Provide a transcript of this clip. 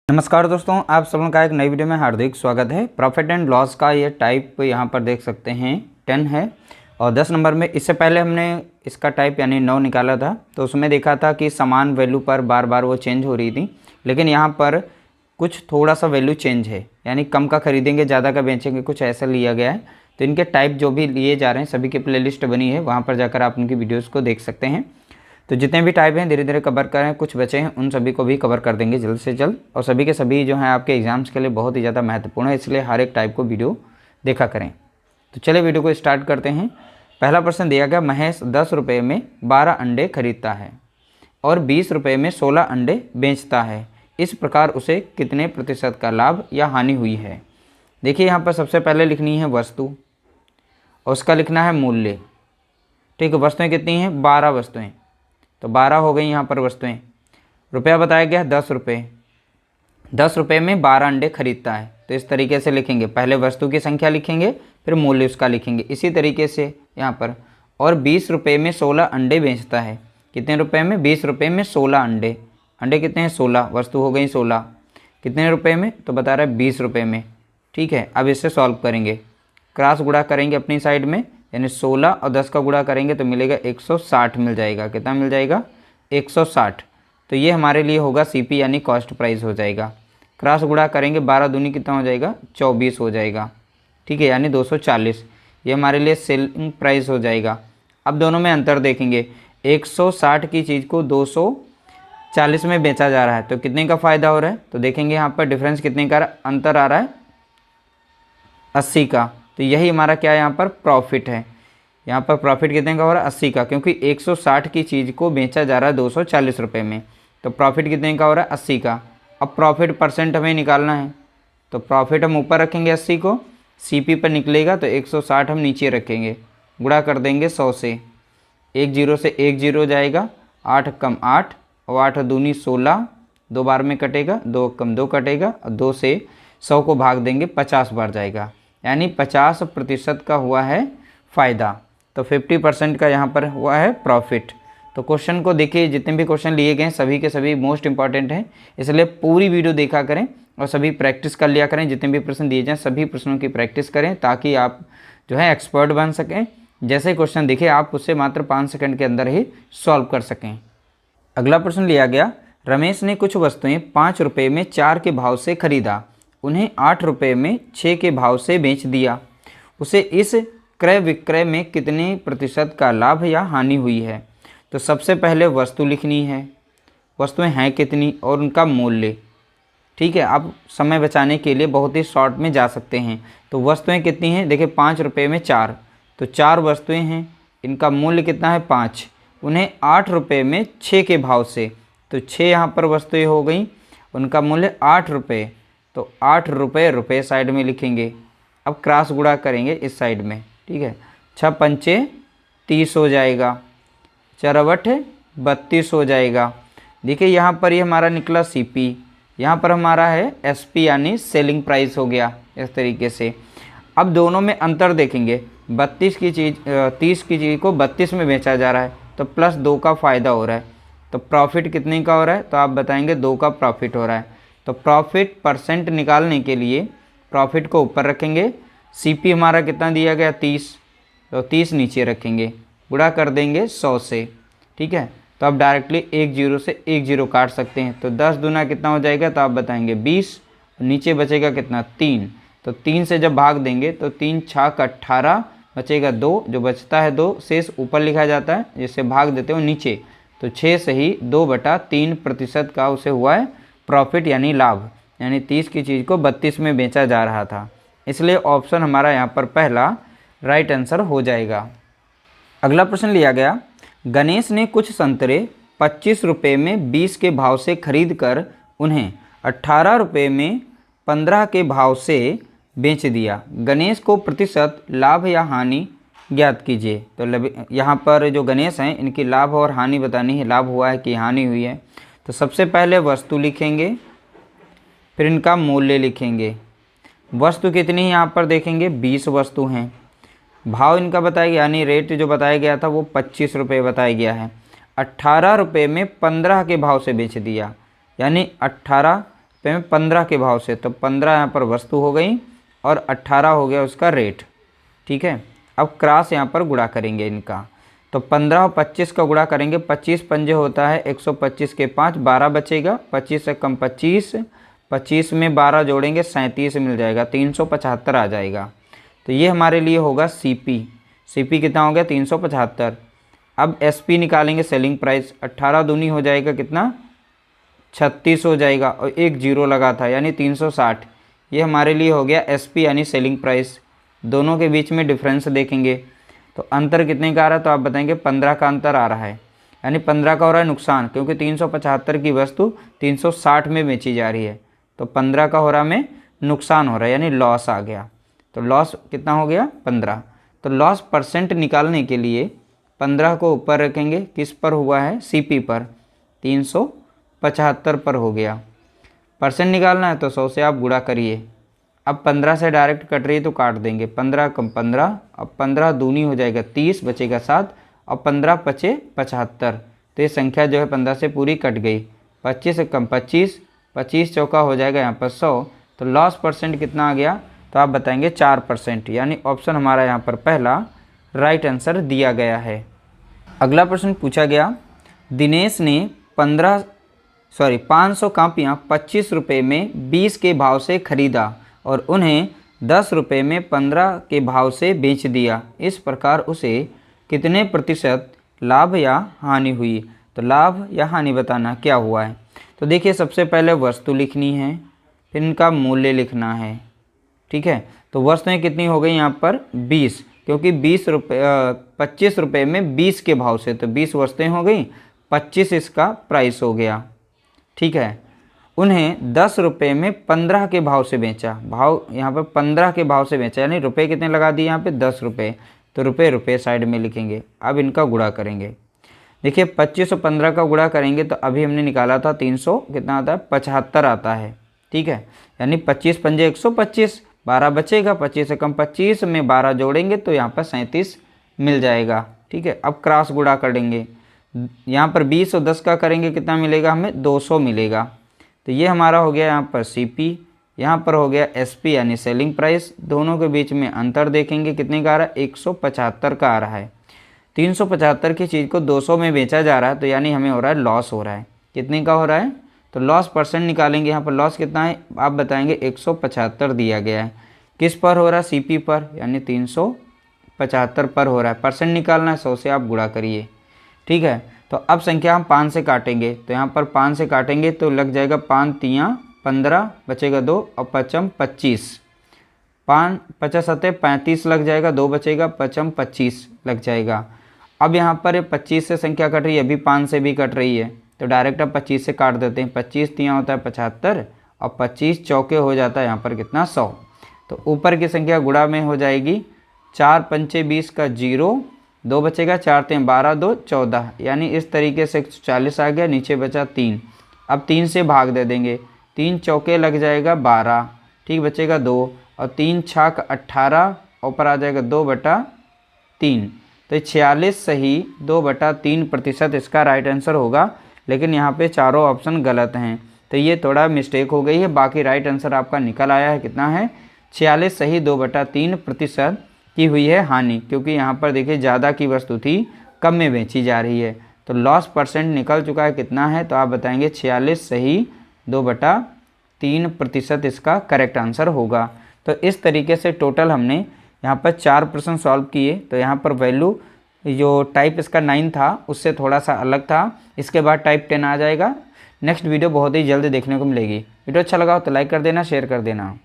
नमस्कार दोस्तों, आप सबों का एक नई वीडियो में हार्दिक स्वागत है। प्रॉफिट एंड लॉस का ये टाइप यहाँ पर देख सकते हैं 10 है और 10 नंबर में इससे पहले हमने इसका टाइप यानी 9 निकाला था, तो उसमें देखा था कि समान वैल्यू पर बार बार वो चेंज हो रही थी। लेकिन यहाँ पर कुछ थोड़ा सा वैल्यू चेंज है, यानी कम का खरीदेंगे ज़्यादा का बेचेंगे, कुछ ऐसा लिया गया है। तो इनके टाइप जो भी लिए जा रहे हैं सभी की प्लेलिस्ट बनी है, वहाँ पर जाकर आप उनकी वीडियोज़ को देख सकते हैं। तो जितने भी टाइप हैं धीरे धीरे कवर करें, कुछ बचे हैं उन सभी को भी कवर कर देंगे जल्द से जल्द। और सभी के सभी जो हैं आपके एग्जाम्स के लिए बहुत ही ज़्यादा महत्वपूर्ण है, इसलिए हर एक टाइप को वीडियो देखा करें। तो चलिए वीडियो को स्टार्ट करते हैं। पहला प्रश्न दिया गया, महेश 10 रुपये में 12 अंडे खरीदता है और 20 रुपये में 16 अंडे बेचता है। इस प्रकार उसे कितने प्रतिशत का लाभ या हानि हुई है। देखिए यहाँ पर सबसे पहले लिखनी है वस्तु और उसका लिखना है मूल्य। ठीक है, वस्तुएँ कितनी हैं? 12 वस्तुएँ, तो 12 हो गई यहाँ पर वस्तुएं। रुपया बताया गया 10 रुपये, 10 रुपये में 12 अंडे खरीदता है। तो इस तरीके से लिखेंगे, पहले वस्तु की संख्या लिखेंगे फिर मूल्य उसका लिखेंगे, इसी तरीके से यहाँ पर। और 20 रुपये में 16 अंडे बेचता है। कितने रुपये में? 20 रुपये में 16 अंडे। अंडे कितने हैं? 16, वस्तु हो गई 16। कितने रुपये में? तो बता रहा है 20 रुपये में। ठीक है, अब इससे सॉल्व करेंगे, क्रॉस गुणा करेंगे अपनी साइड में, यानी 16 और 10 का गुणा करेंगे तो मिलेगा 160 मिल जाएगा। कितना मिल जाएगा? 160। तो ये हमारे लिए होगा सीपी यानी कॉस्ट प्राइस हो जाएगा। क्रॉस गुणा करेंगे 12 दूनी कितना हो जाएगा? 24 हो जाएगा। ठीक है, यानी 240 ये हमारे लिए सेलिंग प्राइस हो जाएगा। अब दोनों में अंतर देखेंगे, 160 की चीज़ को 240 में बेचा जा रहा है, तो कितने का फ़ायदा हो रहा है? तो देखेंगे यहाँ पर डिफरेंस कितने का अंतर आ रहा है? 80 का। तो यही हमारा क्या है यहाँ पर? प्रॉफिट है। यहाँ पर प्रॉफिट कितने का हो रहा है? 80 का, क्योंकि 160 की चीज़ को बेचा जा रहा है 240 रुपये में। तो प्रॉफिट कितने का हो रहा है? 80 का। अब प्रॉफिट परसेंट हमें निकालना है, तो प्रॉफिट हम ऊपर रखेंगे 80 को, सीपी पर निकलेगा तो 160 हम नीचे रखेंगे, गुणा कर देंगे 100 से। 1 जीरो से 1 जीरो जाएगा, 8 कम 8 और 8 दूनी 16, 2 बार में कटेगा, 2 कम 2 कटेगा और 2 से 100 को भाग देंगे 50 बार जाएगा, यानी 50% का हुआ है फ़ायदा। तो 50% का यहाँ पर हुआ है प्रॉफिट। तो क्वेश्चन को देखिए, जितने भी क्वेश्चन लिए गए हैं सभी के सभी मोस्ट इंपॉर्टेंट हैं, इसलिए पूरी वीडियो देखा करें और सभी प्रैक्टिस कर लिया करें। जितने भी प्रश्न दिए जाएँ सभी प्रश्नों की प्रैक्टिस करें, ताकि आप जो है एक्सपर्ट बन सकें। जैसे क्वेश्चन देखें आप उससे मात्र 5 सेकंड के अंदर ही सॉल्व कर सकें। अगला प्रश्न लिया गया, रमेश ने कुछ वस्तुएँ 5 रुपये में 4 के भाव से खरीदा, उन्हें 8 रुपये में 6 के भाव से बेच दिया। उसे इस क्रय विक्रय में कितने प्रतिशत का लाभ या हानि हुई है। तो सबसे पहले वस्तु लिखनी है, वस्तुएं हैं कितनी और उनका मूल्य। ठीक है, आप समय बचाने के लिए बहुत ही शॉर्ट में जा सकते हैं। तो वस्तुएं कितनी हैं? देखिए 5 रुपये में 4, तो 4 वस्तुएं हैं, इनका मूल्य कितना है? 5। उन्हें 8 रुपये में 6 के भाव से, तो 6 यहाँ पर वस्तुएं हो गई, उनका मूल्य 8 रुपये, तो 8 रुपये रुपये साइड में लिखेंगे। अब क्रॉस गुणा करेंगे इस साइड में। ठीक है, 6 पंचे 30 हो जाएगा, 4 अवठ 32 हो जाएगा। देखिए यहाँ पर ये हमारा निकला सीपी, यहाँ पर हमारा है एसपी यानी सेलिंग प्राइस हो गया इस तरीके से। अब दोनों में अंतर देखेंगे, 32 की चीज़ 30 की चीज़ को 32 में बेचा जा रहा है, तो +2 का फ़ायदा हो रहा है। तो प्रॉफिट कितने का हो रहा है? तो आप बताएंगे 2 का प्रॉफिट हो रहा है। तो प्रॉफिट परसेंट निकालने के लिए प्रॉफिट को ऊपर रखेंगे, सीपी हमारा कितना दिया गया? 30, तो 30 नीचे रखेंगे, गुणा कर देंगे 100 से। ठीक है, तो आप डायरेक्टली 1 जीरो से 1 जीरो काट सकते हैं। तो 10 दूना कितना हो जाएगा? तो आप बताएंगे 20, नीचे बचेगा कितना? 3। तो 3 से जब भाग देंगे तो 3 छाक 18, बचेगा 2, जो बचता है 2 शेष ऊपर लिखा जाता है, जिससे भाग देते हो नीचे। तो 6 से ही 2/3% का उसे हुआ है प्रॉफिट यानी लाभ, यानी 30 की चीज़ को 32 में बेचा जा रहा था। इसलिए ऑप्शन हमारा यहाँ पर पहला राइट आंसर हो जाएगा। अगला प्रश्न लिया गया, गणेश ने कुछ संतरे 25 रुपये में 20 के भाव से खरीद कर उन्हें 18 रुपये में 15 के भाव से बेच दिया। गणेश को प्रतिशत लाभ या हानि ज्ञात कीजिए। तो यहाँ पर जो गणेश हैं इनकी लाभ और हानि बतानी है, लाभ हुआ है कि हानि हुई है। तो सबसे पहले वस्तु लिखेंगे, फिर इनका मूल्य लिखेंगे। वस्तु कितनी है यहाँ पर देखेंगे? 20 वस्तु हैं। भाव इनका बताया गया, यानी रेट जो बताया गया था वो 25 रुपये बताया गया है। 18 रुपये में 15 के भाव से बेच दिया, यानी 18 में 15 के भाव से, तो 15 यहाँ पर वस्तु हो गई और 18 हो गया उसका रेट। ठीक है, अब क्रॉस यहाँ पर गुणा करेंगे इनका, तो 15 और 25 का गुणा करेंगे। 25 पंजे होता है 125 के 5, 12 बचेगा, 25 से कम 25, 25 में 12 जोड़ेंगे 37 मिल जाएगा, 375 आ जाएगा। तो ये हमारे लिए होगा सीपी। सीपी कितना हो गया 375। अब एसपी निकालेंगे, सेलिंग प्राइस, 18 दूनी हो जाएगा कितना 36 हो जाएगा और एक जीरो लगा था यानी 360। ये हमारे लिए हो गया एसपी यानी सेलिंग प्राइस। दोनों के बीच में डिफरेंस देखेंगे तो अंतर कितने का आ रहा है, तो आप बताएंगे 15 का अंतर आ रहा है, यानी 15 का हो रहा है नुकसान, क्योंकि 375 की वस्तु 360 में बेची जा रही है, तो 15 का हो रहा है में नुकसान हो रहा है यानी लॉस आ गया। तो लॉस कितना हो गया 15। तो लॉस परसेंट निकालने के लिए 15 को ऊपर रखेंगे, किस पर हुआ है सीपी पर, 375 पर हो गया। परसेंट निकालना है तो 100 से आप गुणा करिए। अब 15 से डायरेक्ट कट रही है तो काट देंगे, 15 कम 15, अब 15 दूनी हो जाएगा 30, बचेगा 7 और 15 पचे 75। तो ये संख्या जो है 15 से पूरी कट गई। 25 से कम 25, 25 चौका हो जाएगा यहाँ पर 100। तो लॉस परसेंट कितना आ गया, तो आप बताएंगे 4%, यानी ऑप्शन हमारा यहाँ पर पहला राइट आंसर दिया गया है। अगला प्रश्न पूछा गया, दिनेश ने 500 कापियाँ 25 रुपये में 20 के भाव से खरीदा और उन्हें 10 रुपये में 15 के भाव से बेच दिया। इस प्रकार उसे कितने प्रतिशत लाभ या हानि हुई। तो लाभ या हानि बताना क्या हुआ है। तो देखिए सबसे पहले वस्तु लिखनी है, फिर इनका मूल्य लिखना है। ठीक है, तो वस्तुएं कितनी हो गई यहाँ पर 20, क्योंकि 25 रुपये में 20 के भाव से, तो 20 वस्तुएं हो गई, 25 इसका प्राइस हो गया। ठीक है, उन्हें 10 रुपये में 15 के भाव से बेचा। भाव यहाँ पर 15 के भाव से बेचा, यानी रुपए कितने लगा दिए यहाँ पे 10 रुपये, तो रुपये साइड में लिखेंगे। अब इनका गुणा करेंगे। देखिए 25 और 15 का गुणा करेंगे तो अभी हमने निकाला था 300 कितना आता है 75 आता है। ठीक है, यानी 25 पंजे 125, 12 बचेगा, 25 से कम 25 में 12 जोड़ेंगे तो यहाँ पर 37 मिल जाएगा। ठीक है, अब क्रॉस गुणा करेंगे, यहाँ पर 20 और 10 का करेंगे कितना मिलेगा हमें 200 मिलेगा। तो ये हमारा हो गया यहाँ पर सीपी, यहाँ पर हो गया एसपी यानी सेलिंग प्राइस। दोनों के बीच में अंतर देखेंगे कितने का आ रहा है 175 का आ रहा है। 375 की चीज़ को 200 में बेचा जा रहा है, तो यानी हमें हो रहा है लॉस हो रहा है। कितने का हो रहा है, तो लॉस परसेंट निकालेंगे। यहाँ पर लॉस कितना है आप बताएंगे 175 दिया गया है। किस पर हो रहा है सीपी पर, यानी 375 पर हो रहा है। परसेंट निकालना है, 100 से आप गुणा करिए। ठीक है, तो अब संख्या हम 5 से काटेंगे, तो यहाँ पर 5 से काटेंगे तो लग जाएगा 5 तियाँ 15, बचेगा 2 और 5 25, 5 50 7 35 लग जाएगा, 2 बचेगा, 5 25 लग जाएगा। अब यहाँ पर 25 से संख्या कट रही है, अभी 5 से भी कट रही है, तो डायरेक्ट अब 25 से काट देते हैं। 25 तियाँ होता है 75 और 25 चौके हो जाता है यहाँ पर कितना 100। तो ऊपर की संख्या गुणा में हो जाएगी, 4 पंचे 20 का 0, 2 बचेगा, 4 3 12, 2 14, यानी इस तरीके से 140 आ गया। नीचे बचा 3, अब 3 से भाग दे देंगे, 3 चौके लग जाएगा 12, ठीक बचेगा 2 और 3 छाक 18, ऊपर आ जाएगा 2/3। तो 46 सही 2/3% इसका राइट आंसर होगा। लेकिन यहाँ पे चारों ऑप्शन गलत हैं, तो ये थोड़ा मिस्टेक हो गई है। बाकी राइट आंसर आपका निकल आया है कितना है 46 सही 2/3% की हुई है हानि, क्योंकि यहाँ पर देखिए ज़्यादा की वस्तु थी कम में बेची जा रही है। तो लॉस परसेंट निकल चुका है कितना है, तो आप बताएंगे 46 सही 2/3% इसका करेक्ट आंसर होगा। तो इस तरीके से टोटल हमने यहाँ पर 4 प्रश्न सॉल्व किए। तो यहाँ पर वैल्यू जो टाइप इसका 9 था उससे थोड़ा सा अलग था, इसके बाद टाइप 10 आ जाएगा। नेक्स्ट वीडियो बहुत ही जल्द देखने को मिलेगी। वीडियो अच्छा लगा हो तो लाइक कर देना, शेयर कर देना।